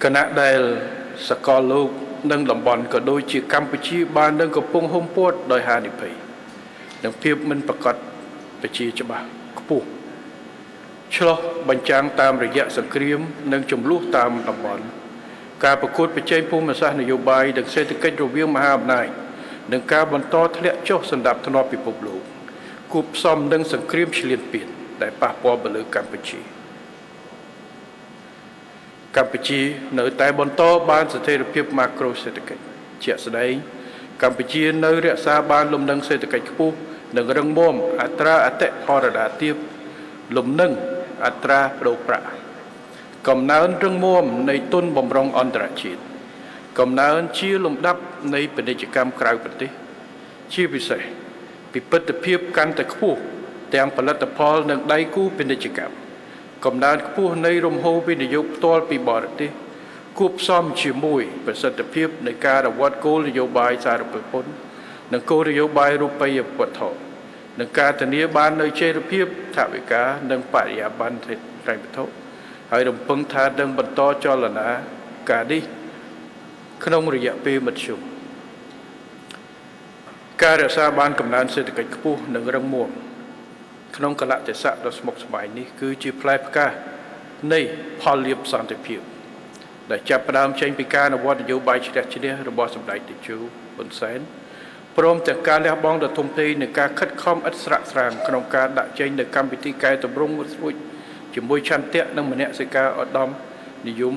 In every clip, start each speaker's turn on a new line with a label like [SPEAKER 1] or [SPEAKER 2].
[SPEAKER 1] គណៈដែលសកលលោកនិងតំបន់ក៏ដូចជាកម្ពុជាបាននឹងកំពុងហុំព័ទ្ធដោយហានិភ័យនិងភាពមិនប្រកបប្រជាច្បាស់ខ្ពស់ឆ្លោះបញ្ចាំងតាមរយៈសង្គ្រាមនិងចំនួនតាមតំបន់ការប្រកួតប្រជែងភូមិសាស្ត្រនយោបាយនិងសេដ្ឋកិច្ចរវាងមហាអំណាចនិងការបន្តធ្លាក់ចុះសណ្ដាប់ធ្នាប់ពិភពលោកគូផ្សំនឹងសង្គ្រាមឈ្លានពានដែលប៉ះពាល់ទៅលើកម្ពុជានៅតែបន្តបានស្ថិរភាពម៉ាក្រូសេដ្ឋកិច្ចជាក់ស្ដែងកម្ពុជានៅរក្សាបានលំនឹងសេដ្ឋកិច្ចខ្ពស់និងរឹងមាំអត្រាអតិផរណាទាបលំនឹងអត្រាប្តូរប្រាក់កំណើនរឹងមាំនៃទុនបម្រុងអន្តរជាតិកំណើនជាលំដាប់នៃពាណិជ្ជកម្មក្រៅប្រទេសជាពិសេសពិពិធភាពកាន់តែខ្ពស់ទាំងផលិតផលនិងដៃគូពាណិជ្ជកម្មកំណើនខ្ពស់នៃរំហូរវិនិយោគផ្ទាល់ពីបរទេសគួបផ្សំជាមួយប្រសិទ្ធភាពនៃការអនុវត្តគោលនយោបាយសារពើពន្ធនិងគោលនយោបាយរូបិយវត្ថុនិងការធានាបាននូវចីរភាពថវិកានិងបរិយាបន្នហិរញ្ញវត្ថុហើយរំពឹងថានឹងបន្តចលនាការនេះក្នុងរយៈពេលមធ្យមការរក្សាបានកំណើនសេដ្ឋកិច្ចខ្ពស់និងរឹងមាំក្នុងកលៈទេសៈដ៏ស្មុគស្មាញនេះគឺជាផ្លែផ្កានៃផលលាភសន្តិភាពដែលចាប់ផ្ដើមចេញពីការអនុវត្តនយោបាយជ្រះជ្រះរបស់សម្ដេចតេជោហ៊ុនសែនព្រមទាំងការលះបង់ដ៏ធំធេងនៃការខិតខំឥតស្រាកស្រានក្នុងការដាក់ចេញនូវកម្មវិធីកែតម្រង់រួចជាមួយឆន្ទៈនិងមនសិការឧត្តមនិយម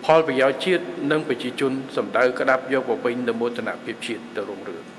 [SPEAKER 1] ផលប្រយោជន៍ជាតិនិងប្រជាជនសម្ដៅក្តាប់យកមកវិញនូវមោទនភាពជាតិទៅរុងរឿង